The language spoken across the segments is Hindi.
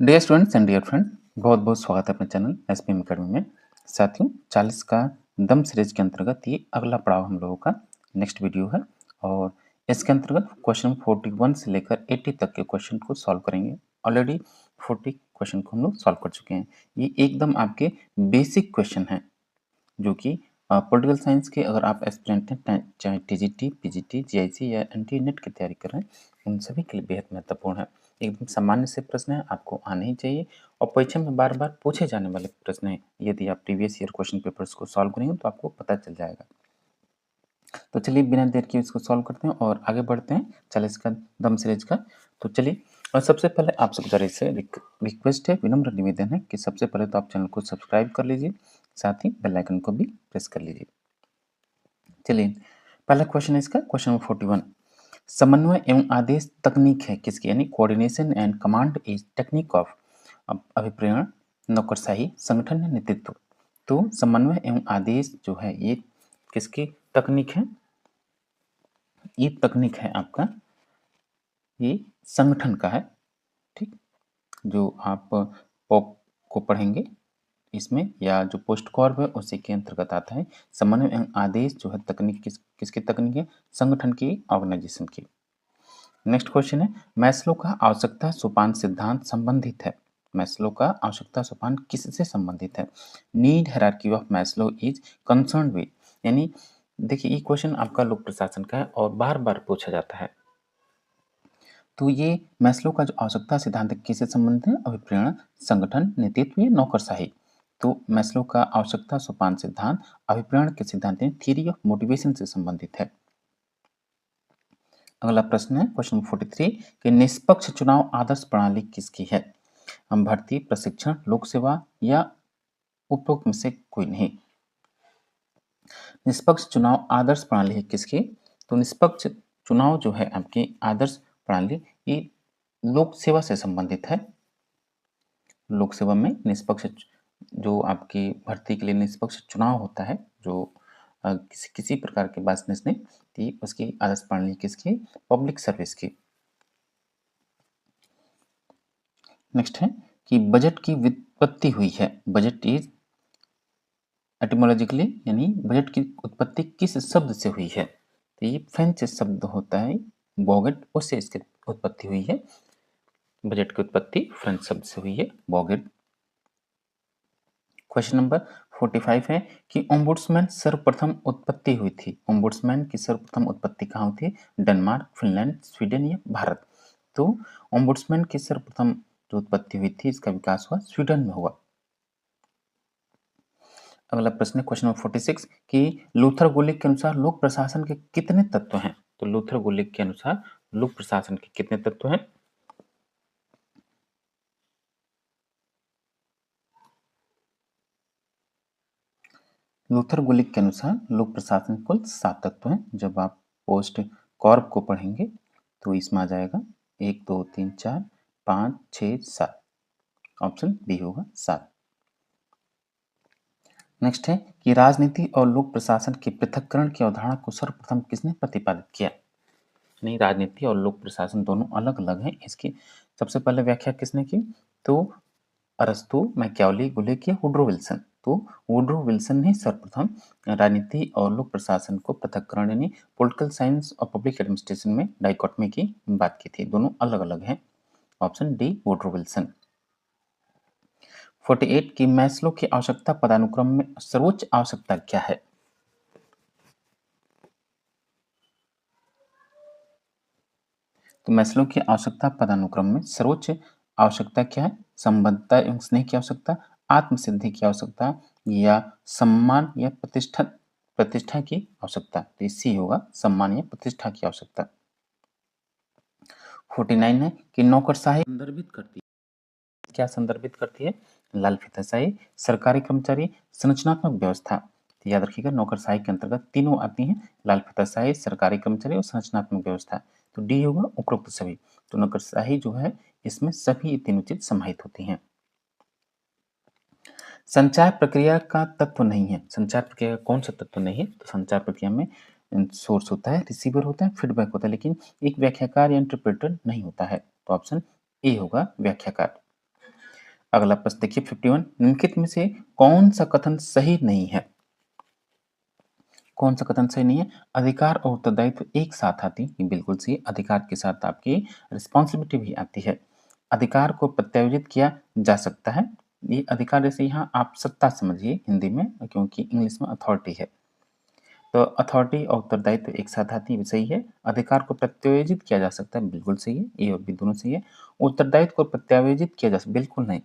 Dear students and dear friend, बहुत बहुत स्वागत है अपने चैनल एसपीएम अकेडमी में। साथियों, 40 का दम सीरीज के अंतर्गत ये अगला पड़ाव हम लोगों का नेक्स्ट वीडियो है और इसके अंतर्गत क्वेश्चन 41 से लेकर 80 तक के क्वेश्चन को सॉल्व करेंगे। ऑलरेडी 40 क्वेश्चन को हम लोग सॉल्व कर चुके हैं। ये एकदम आपके बेसिक क्वेश्चन हैं जो कि पॉलिटिकल साइंस के अगर आप एस्पिरेंट हैं, चाहे टीजीटी, पीजीटी, जीआईसी या एनटीए नेट की तैयारी कर रहे हैं, उन सभी के लिए बेहद महत्वपूर्ण है। एकदम सामान्य से प्रश्न है, आपको आने ही चाहिए और परीक्षा में बार बार पूछे जाने वाले प्रश्न हैं। यदि आप प्रीवियस ईयर क्वेश्चन पेपर्स को सॉल्व करेंगे तो आपको पता चल जाएगा। तो चलिए बिना देर किए इसको सॉल्व करते हैं और आगे बढ़ते हैं 40 का दम सीरीज का। तो चलिए, और सबसे पहले आप सब जरा से रिक्वेस्ट है, विनम्र निवेदन है कि सबसे पहले तो आप चैनल को सब्सक्राइब कर लीजिए, साथ ही बेल आइकन को भी प्रेस कर लीजिए। चलिए, पहला क्वेश्चन है इसका, क्वेश्चन नंबर 41। समन्वय एवं आदेश तकनीक है किसकी, यानी coordination and command is technique of अभिप्रेरण, नौकरशाही, संगठन या नेतृत्व। तो समन्वय एवं आदेश जो है ये किसकी तकनीक है? ये तकनीक है आपका, ये संगठन का है। ठीक, जो आप पॉप को पढ़ेंगे इसमें, या जो पोस्ट कॉर्प है उसी के अंतर्गत आता है। समन्वय एवं आदेश जो है तकनीक किसकी तकनीक है? संगठन की, ऑर्गेनाइजेशन की। नेक्स्ट क्वेश्चन है, मैस्लो का आवश्यकता सोपान सिद्धांत संबंधित है। मैस्लो का आवश्यकता सोपान किससे संबंधित है? Need hierarchy of Maslow is concern with, यानी देखिए ये क्वेश्चन आपका लोक प्रशासन का है और बार बार पूछा जाता है। तो ये मैस्लो का जो आवश्यकता सिद्धांत किससे संबंधित है? अभिप्रेरण, संगठन, नेतृत्व या नौकरशाही। तो मैस्लो का आवश्यकता सोपान सिद्धांत अभिप्रेरण के सिद्धांत थ्योरी ऑफ मोटिवेशन से संबंधित है। अगला प्रश्न है क्वेश्चन 43 कि निष्पक्ष चुनाव आदर्श प्रणाली किसकी है? हम भर्ती, प्रशिक्षण, लोक सेवा या उपरोक्त में से कोई नहीं। निष्पक्ष चुनाव आदर्श प्रणाली है किसकी? तो निष्पक्ष चुनाव जो है आपकी आदर्श प्रणाली, ये लोक सेवा से संबंधित है। लोक सेवा में निष्पक्ष जो आपकी भर्ती के लिए निष्पक्ष चुनाव होता है, जो किसी किसी प्रकार के बिजनेस ने, थी उसकी आदर्श प्रणाली किसकी? पब्लिक सर्विस की। नेक्स्ट है कि बजट की व्युत्पत्ति हुई है। बजट इज एटिमोलॉजिकली, यानी बजट की उत्पत्ति किस शब्द से हुई है? तो ये फ्रेंच शब्द होता है बॉगेट, उससे इसकी उत्पत्ति हुई है। बजट की उत्पत्ति फ्रेंच शब्द से हुई है, बॉगेट। क्वेश्चन नंबर 45 है कि ओम्बुड्समैन सर्वप्रथम उत्पत्ति हुई थी। ओम्बुड्समैन की सर्वप्रथम उत्पत्ति कहाँ हुई थी? डेनमार्क, फिनलैंड, स्वीडन या भारत? तो ओम्बुड्समैन की सर्वप्रथम जो उत्पत्ति हुई थी, इसका विकास हुआ स्वीडन में हुआ। अगला प्रश्न है क्वेश्चन नंबर 46 कि लूथर गुलिक के अनुसार लोक प्रशासन के कितने तत्व हैं? तो लूथर गुलिक के अनुसार लोक प्रशासन के कितने तत्व हैं? लूथर गुलिक के अनुसार लोक प्रशासन कुल 7 तत्व हैं। जब आप पोस्ट कॉर्प को पढ़ेंगे तो इसमें आ जाएगा 1 2 3 4 5 6 7, ऑप्शन बी होगा 7। नेक्स्ट है कि राजनीति और लोक प्रशासन के पृथक्करण की अवधारणा को सर्वप्रथम किसने प्रतिपादित किया? नहीं, राजनीति और लोक प्रशासन दोनों अलग अलग हैं। इसकी सबसे पहले व्याख्या किसने की? तो अरस्तू, मैकियावली, गुलिक या वुड्रो विल्सन। तो वुड्रो विल्सन ने सर्वप्रथम राजनीति और लोक प्रशासन को पृथक्करण, यानी पॉलिटिकल साइंस और पब्लिक एडमिनिस्ट्रेशन में डाइकोटमी की बात की थी। दोनों अलग अलग हैं, ऑप्शन डी वुड्रो विल्सन। 48 की मैस्लो की आवश्यकता पदानुक्रम में सर्वोच्च आवश्यकता क्या है? तो मैस्लो की आवश्यकता पदानुक्रम में सर्वोच्च आवश्यकता क्या है? संबद्धता एवं स्नेह की आवश्यकता, आत्मसिद्धि की आवश्यकता या सम्मान या प्रतिष्ठा प्रतिष्ठा की आवश्यकता? तो सी होगा, सम्मान या प्रतिष्ठा की आवश्यकता। 49 है कि नौकरशाही संदर्भित करती है, क्या संदर्भित करती है? लाल फीताशाही, सरकारी कर्मचारी, संरचनात्मक व्यवस्था। तो याद रखिएगा नौकरशाही के अंतर्गत तीनों आती हैं, लाल फीताशाही, सरकारी कर्मचारी और संरचनात्मक व्यवस्था। तो डी होगा उपरोक्त सभी। तो नौकरशाही जो है इसमें सभी ये तीनों चीज समाहित होती हैं। संचार प्रक्रिया का तत्व नहीं है। संचार प्रक्रिया का कौन सा तत्व नहीं है? तो संचार प्रक्रिया में सोर्स होता है, रिसीवर होता है, फीडबैक होता है, लेकिन एक व्याख्याकार या इंटरप्रेटर नहीं होता है। तो ऑप्शन ए होगा व्याख्याकार। अगला प्रश्न देखिए 51, निम्नलिखित में से कौन सा कथन सही नहीं है? कौन सा कथन सही नहीं है? अधिकार और उत्तरदायित्व एक साथ आती है, ये बिल्कुल सही है। अधिकार के साथ आपकी रिस्पॉन्सिबिलिटी भी आती है। अधिकार को प्रत्यायोजित किया जा सकता है। ये अधिकार जैसे यहाँ आप सत्ता समझिए हिंदी में, क्योंकि इंग्लिश में अथॉरिटी है। तो अथॉरिटी और उत्तरदायित्व एक साथ आती है, सही है। अधिकार को प्रत्यायोजित किया जा सकता है, बिल्कुल सही है। ये और बी दोनों सही है। उत्तरदायित्व को प्रत्यायोजित किया जा सकता, बिल्कुल नहीं।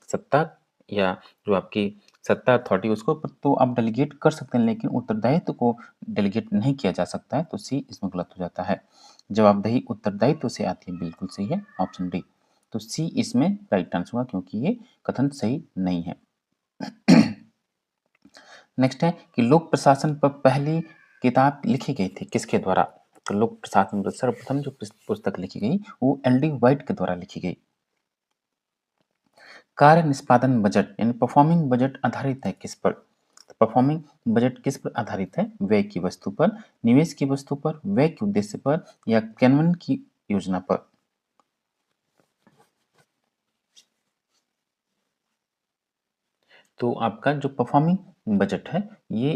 सत्ता या जो आपकी सत्ता अथॉरिटी उसको तो आप डेलीगेट कर सकते हैं, लेकिन उत्तरदायित्व को डेलीगेट नहीं किया जा सकता है, तो सी इसमें गलत हो जाता है। जवाबदेही उत्तरदायित्व से आती है, बिल्कुल सही है, ऑप्शन डी। तो सी इसमें राइट आंसर हुआ, क्योंकि ये कथन सही नहीं है। नेक्स्ट है कि लोक प्रशासन पर पहली किताब लिखी गई थी किसके द्वारा? तो लोक प्रशासन पर सर्वप्रथम जो पुस्तक लिखी गई वो एल डी वाइट के द्वारा लिखी गई। कार्य निष्पादन बजट यानी परफॉर्मिंग बजट आधारित है किस पर? परफॉर्मिंग बजट किस पर आधारित है? व्यय की वस्तु पर, निवेश की वस्तु पर, व्यय के उद्देश्य पर, या क्रियान्वयन की योजना पर? तो आपका जो परफॉर्मिंग बजट है ये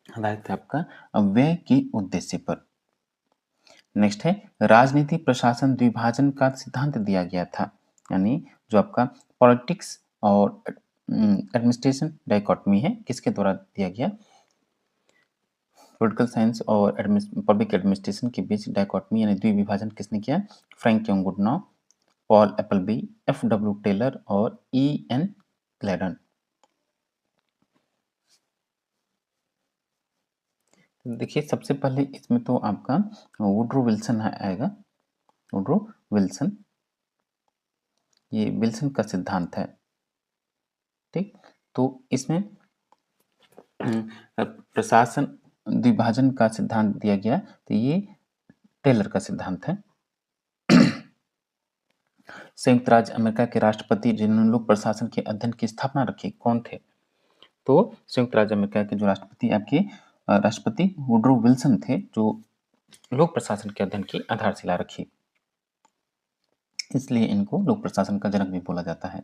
आधारित है आपका व्यय के उद्देश्य पर। नेक्स्ट है राजनीति प्रशासन द्विभाजन का सिद्धांत दिया गया था, यानी जो आपका पॉलिटिक्स और एडमिनिस्ट्रेशन डाइकोटमी है किसके द्वारा दिया गया? पॉलिटिकल साइंस और पब्लिक एडमिनिस्ट्रेशन के बीच डाइकोटमी यानी द्विविभाजन किसने किया? Frank Young Goodnow, Paul Appleby, F W Taylor और ई एन ग्लैडन। देखिए सबसे पहले इसमें तो आपका वुड्रो विल्सन आएगा। वुड्रो विल्सन, ये विल्सन का सिद्धांत है, ठीक। तो इसमें प्रशासन द्विभाजन का सिद्धांत दिया गया, तो ये टेलर का सिद्धांत है। संयुक्त राज्य अमेरिका के राष्ट्रपति जिन्होंने लोक प्रशासन के अध्ययन की स्थापना रखी कौन थे? तो संयुक्त राज्य अमेरिका के जो राष्ट्रपति आपके राष्ट्रपति वुड्रो विल्सन थे, जो लोक प्रशासन के अध्ययन की आधारशिला रखी, इसलिए इनको लोक प्रशासन का जनक भी बोला जाता है।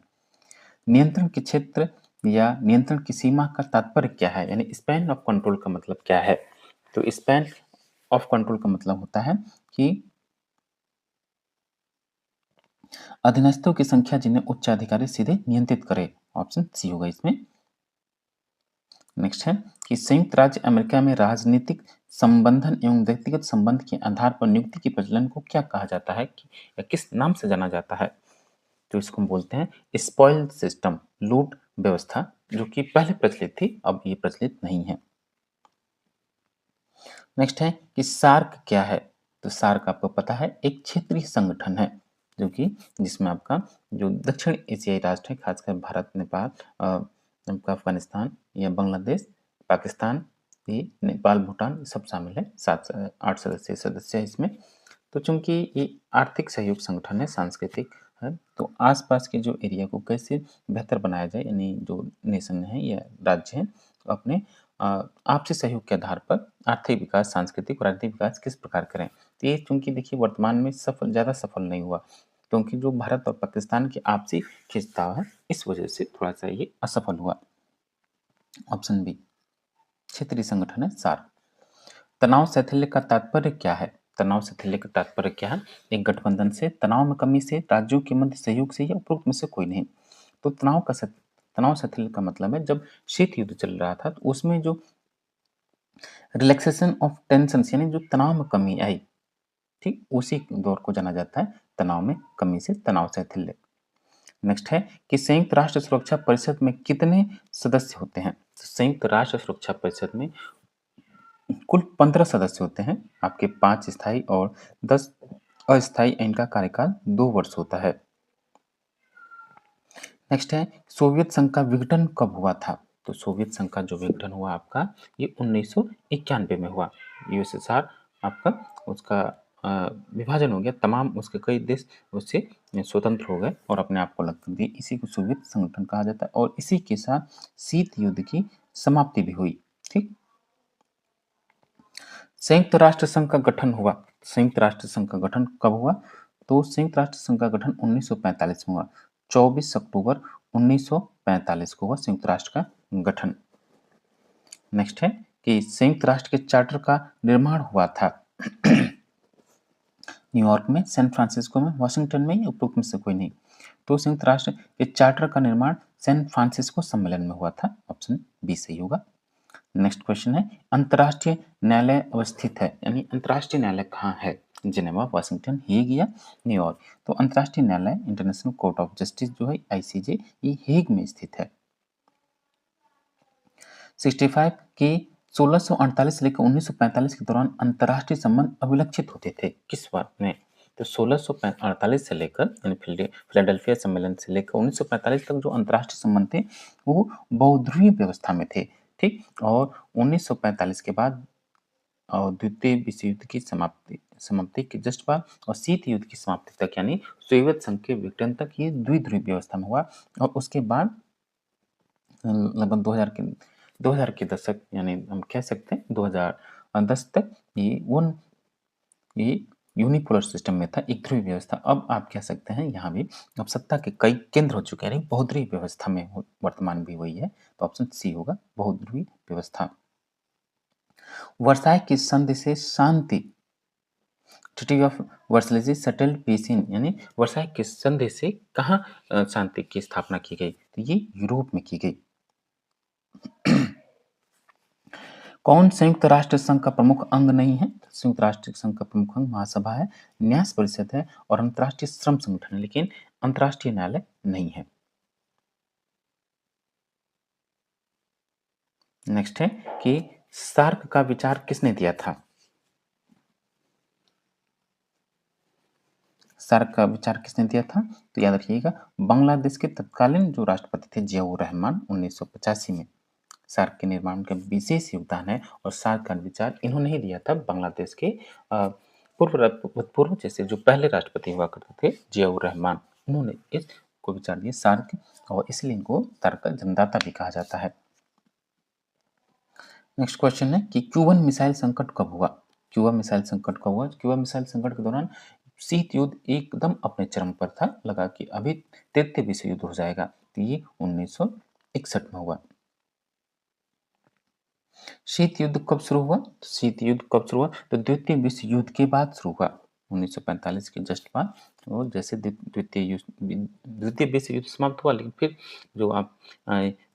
नियंत्रण के क्षेत्र या नियंत्रण की सीमा का तात्पर्य क्या है, यानी स्पैन ऑफ कंट्रोल का मतलब क्या है? तो स्पैन ऑफ कंट्रोल का मतलब होता है कि अधीनस्थों की संख्या जिन्हें उच्च अधिकारी सीधे नियंत्रित करे। ऑप्शन सी होगा इसमें। नेक्स्ट है कि संयुक्त राज्य अमेरिका में राजनीतिक संबंधन एवं व्यक्तिगत संबंध के आधार पर नियुक्ति के प्रचलन को क्या कहा जाता है या किस नाम से जाना जाता है? तो इसको हम बोलते हैं स्पॉइल सिस्टम, लूट व्यवस्था, जो कि पहले प्रचलित थी, अब ये प्रचलित नहीं है। नेक्स्ट है कि सार्क क्या है? तो सार्क आपको पता है एक क्षेत्रीय संगठन है, जो कि जिसमें आपका जो दक्षिण एशियाई राष्ट्र है, खासकर भारत, नेपाल, आपका अफगानिस्तान या बांग्लादेश, पाकिस्तान, ये नेपाल, भूटान सब शामिल है। 7 8 सदस्य है इसमें। तो चूंकि ये आर्थिक सहयोग संगठन है, सांस्कृतिक है, तो आसपास के जो एरिया को कैसे बेहतर बनाया जाए, यानी जो नेशन है या राज्य है, तो अपने आपसी सहयोग के आधार पर आर्थिक विकास, सांस्कृतिक और राजनीतिक विकास किस प्रकार करें। तो ये चूंकि देखिए वर्तमान में ज़्यादा सफल नहीं हुआ, क्योंकि जो भारत और पाकिस्तान की आपसी खिंचाव है, इस वजह से थोड़ा सा ये असफल हुआ। ऑप्शन बी क्षेत्रीय संगठन है सार्क। तनाव शैथिल्य का तात्पर्य क्या है? तनाव शैथिल्य का तात्पर्य क्या है? एक गठबंधन से, तनाव में कमी से, राज्यों के मध्य सहयोग से या उपरोक्त में से कोई नहीं। तो तनाव शैथिल्य का मतलब है जब शीत युद्ध चल रहा था, तो उसमें जो रिलैक्सेशन ऑफ टेंशन यानी जो तनाव में कमी आई, ठीक, उसी दौर को जाना जाता है तनाव में कमी से तनाव शैथिल्य। नेक्स्ट है कि संयुक्त राष्ट्र सुरक्षा परिषद में कितने सदस्य होते हैं? तो संयुक्त राष्ट्र सुरक्षा परिषद में कुल 15 सदस्य होते हैं आपके, 5 स्थायी और 10 अस्थायी। इनका कार्यकाल 2 वर्ष होता है। नेक्स्ट है सोवियत संघ का विघटन कब हुआ था? तो सोवियत संघ का जो विघटन हुआ आपका, ये 1991 में हुआ। यूएसएसआर आपका उसका विभाजन हो गया, तमाम उसके कई देश उससे स्वतंत्र हो गए और अपने आप को अलग कर दिए। इसी को सोवियत संगठन कहा जाता है और इसी के साथ शीत युद्ध की समाप्ति भी हुई, ठीक। संयुक्त राष्ट्र संघ का गठन हुआ, संयुक्त राष्ट्र संघ का गठन कब हुआ? तो संयुक्त राष्ट्र संघ का गठन 1945 में हुआ। 24 अक्टूबर 1945 को हुआ संयुक्त राष्ट्र का गठन। नेक्स्ट है कि संयुक्त राष्ट्र के चार्टर का निर्माण हुआ था न्यूयॉर्क में, सैन फ्रांसिस्को में, वाशिंगटन में या उपरोक्त में से कोई नहीं। तो संयुक्त राष्ट्र के चार्टर का निर्माण सैन फ्रांसिस्को सम्मेलन में हुआ था। ऑप्शन बी सही होगा। नेक्स्ट क्वेश्चन है अंतर्राष्ट्रीय न्यायालय अवस्थित है, यानी अंतर्राष्ट्रीय न्यायालय कहाँ है? जिनेवा, वाशिंगटन, हेग या न्यूयॉर्क? तो अंतर्राष्ट्रीय न्यायालय इंटरनेशनल कोर्ट ऑफ जस्टिस जो है आईसीजे, ये हेग में स्थित है। 65 की 1648 से लेकर 1945 के दौरान अंतर्राष्ट्रीय संबंध अविलक्षित होते थे, किस बात में? तो 1648 से लेकर यानी फिलाडेल्फिया सम्मेलन से लेकर 1945 तक जो अंतर्राष्ट्रीय संबंध थे वो बहुध्रुवीय व्यवस्था में थे, ठीक। और 1945 के बाद और द्वितीय विश्व युद्ध की समाप्ति के जस्ट बाद और शीत युद्ध की समाप्ति तक यानी सोवियत संघ के विघटन तक ये द्विध्रुवीय व्यवस्था में हुआ। और उसके बाद लगभग 2000 के दशक यानी हम कह सकते हैं 2010 तक ये यूनिपोलर सिस्टम में था, एक ध्रुवीय व्यवस्था। अब आप कह सकते हैं यहाँ भी अब सत्ता के कई केंद्र हो चुके हैं, बहुध्रुवीय व्यवस्था में वर्तमान भी वही है। तो ऑप्शन सी होगा, बहुध्रुवीय व्यवस्था। वर्साई की संधि से शांति, ट्रीटी ऑफ वर्सलेस सेटल्ड पीस इन, यानी वर्साई की संधि से कहाँ शांति की स्थापना की गई? तो ये यूरोप में की गई। कौन संयुक्त राष्ट्र संघ का प्रमुख अंग नहीं है? संयुक्त राष्ट्र संघ का प्रमुख अंग महासभा है, न्यास परिषद है और अंतर्राष्ट्रीय श्रम संगठन है, लेकिन अंतर्राष्ट्रीय न्यायालय नहीं है। नेक्स्ट है कि सार्क का विचार किसने दिया था? सार्क का विचार किसने दिया था? तो याद रखिएगा, बांग्लादेश के तत्कालीन जो राष्ट्रपति थे जियाउर रहमान 1985 में सार्क के निर्माण का विशेष योगदान है। और सार्क का विचार इन्होंने ही दिया था, बांग्लादेश के पूर्व जैसे जो पहले राष्ट्रपति हुआ करते थे जियाउर रहमान, उन्होंने इसको विचार दिया सार्क, और इसलिए इनको सार्क का जन्मदाता भी कहा जाता है। नेक्स्ट क्वेश्चन है कि क्यूबन मिसाइल संकट कब हुआ? क्यूबा मिसाइल संकट कब हुआ? क्यूबा मिसाइल संकट के दौरान शीत युद्ध एकदम अपने चरम पर था, लगा कि अभी तृतीय विश्व युद्ध हो जाएगा। तो ये 1961 में हुआ। शीत युद्ध कब शुरू हुआ? तो शीत युद्ध कब शुरू हुआ? तो द्वितीय विश्व युद्ध के बाद शुरू हुआ, 1945 के जस्ट बाद। और जैसे द्वितीय विश्व युद्ध समाप्त हुआ, लेकिन फिर जो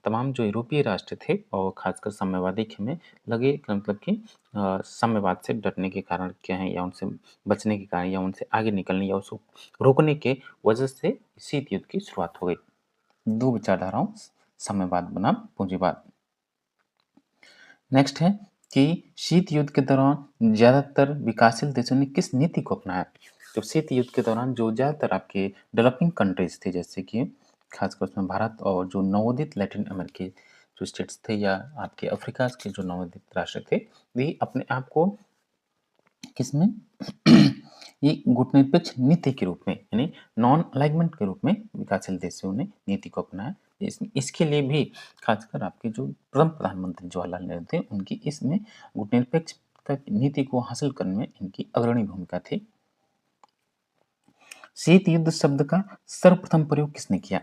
तमाम जो यूरोपीय राष्ट्र थे और खासकर साम्यवादी खेमे लगे, मतलब कि साम्यवाद से डरने के कारण क्या है, या उनसे बचने के कारण, या उनसे आगे निकलने या उसको रोकने के वजह से शीत युद्ध की शुरुआत हो गई। दो विचारधाराओं, साम्यवाद बनाम पूंजीवाद। नेक्स्ट है कि शीत युद्ध के दौरान ज्यादातर विकासशील देशों ने किस नीति को अपनाया? तो शीत युद्ध के दौरान जो ज्यादातर आपके डेवलपिंग कंट्रीज थे, जैसे कि खासकर उसमें भारत और जो नवोदित लैटिन अमेरिकी जो स्टेट्स थे, या आपके अफ्रीका के जो नवोदित राष्ट्र थे, वे अपने आप को किसमें ये गुटनिरपेक्ष नीति के रूप में यानी नॉन अलाइनमेंट के रूप में विकासशील देशों ने नीति को अपनाया। इसके लिए भी खासकर आपके जो प्रथम प्रधानमंत्री जवाहरलाल नेहरू थे, उनकी इसमें गुटनिरपेक्ष नीति को हासिल करने में इनकी अग्रणी भूमिका थी। शीत युद्ध शब्द का सर्वप्रथम प्रयोग किसने किया?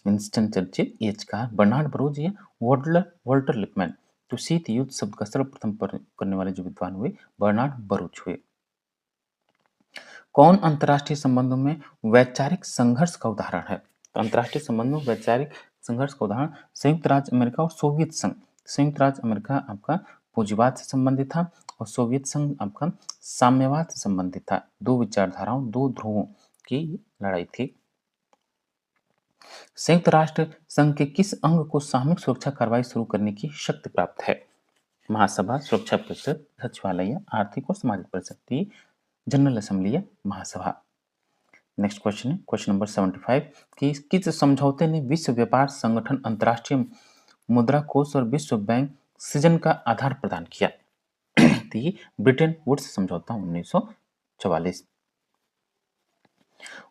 विंस्टन चर्चिल, एचकार, बर्नार्ड बरोज या वॉल्टर लिपमैन? तो शीत युद्ध शब्द का सर्वप्रथम प्रयोग करने वाले जो विद्वान हुए, बर्नार्ड बरोज हुए। कौन अंतर्राष्ट्रीय संबंधों में वैचारिक संघर्ष का उदाहरण है? तो अंतर्राष्ट्रीय संबंधों में वैचारिक संघर्ष का उदाहरण संयुक्त राज्य अमेरिका और सोवियत संघ। संयुक्त राज्य अमेरिका आपका पूंजीवाद से संबंधित था और सोवियत संघ आपका साम्यवाद से संबंधित था। दो विचारधाराओं, दो ध्रुवों की लड़ाई थी। संयुक्त राष्ट्र संघ के किस अंग को सामूहिक सुरक्षा कार्रवाई शुरू करने की शक्ति प्राप्त है? महासभा, सुरक्षा परिषद, सचिवालय, आर्थिक और सामाजिक परिषद, जनरल असेंबली या महासभा? नेक्स्ट क्वेश्चन है क्वेश्चन नंबर 75 कि किस समझौते ने विश्व व्यापार संगठन, अंतर्राष्ट्रीय मुद्रा कोष और विश्व बैंक सृजन का आधार प्रदान किया? तो ये ब्रिटेन वुड्स समझौता 1944।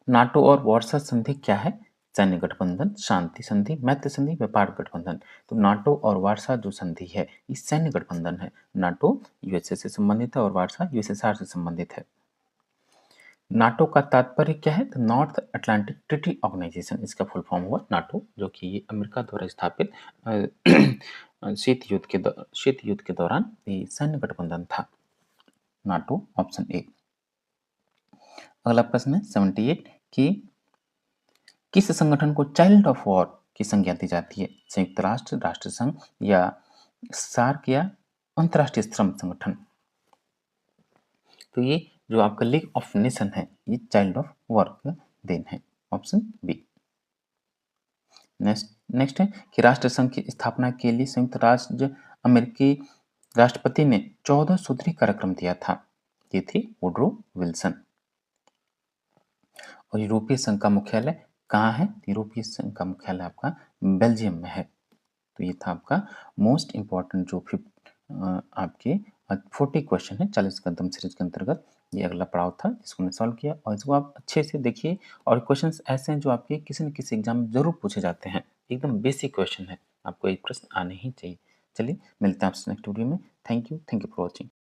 नाटो और वार्सा संधि क्या है? सैन्य गठबंधन, शांति संधि, मैत्री संधि, व्यापार गठबंधन? तो नाटो और वार्सा जो संधि है ये सैन्य गठबंधन है। नाटो यूएसए से संबंधित है और वार्सा यूएसएसआर से संबंधित है। नाटो का तात्पर्य क्या है? तो नॉर्थ अटलांटिक ट्रीटी ऑर्गेनाइजेशन इसका फुल फॉर्म हुआ नाटो, जो कि ये अमेरिका द्वारा स्थापित शीत युद्ध के दौरान ये सैन्य गठबंधन था। NATO option A. अगला प्रश्न है 78 कि किस संगठन को चाइल्ड ऑफ वॉर की संज्ञा दी जाती है? संयुक्त राष्ट्र, राष्ट्र संघ या सार्क या अंतर्राष्ट्रीय श्रम संगठन? तो ये जो आपका लीग ऑफ नेशन है, ये चाइल्ड ऑफ वॉर का देन है, ऑप्शन बी। नेक्स्ट है कि राष्ट्र संघ की स्थापना के लिए संयुक्त राष्ट्र अमेरिकी राष्ट्रपति ने 14 सूत्री कार्यक्रम दिया था। ये थी वुड्रो विल्सन। और यूरोपीय संघ का मुख्यालय कहाँ है? यूरोपीय संघ का मुख्यालय आपका बेल्जियम में है। तो ये था आपका मोस्ट इम्पॉर्टेंट जो आपके 40 क्वेश्चन है 40 कदम सीरीज के अंतर्गत ये अगला पड़ाव था जिसको मैंने सॉल्व किया, और इसको आप अच्छे से देखिए। और क्वेश्चंस ऐसे हैं जो आपके किसी न किसी एग्जाम में जरूर पूछे जाते हैं, एकदम बेसिक क्वेश्चन है, आपको एक प्रश्न आने ही चाहिए। चलिए मिलते हैं आपसे नेक्स्ट वीडियो में। Thank you for watching.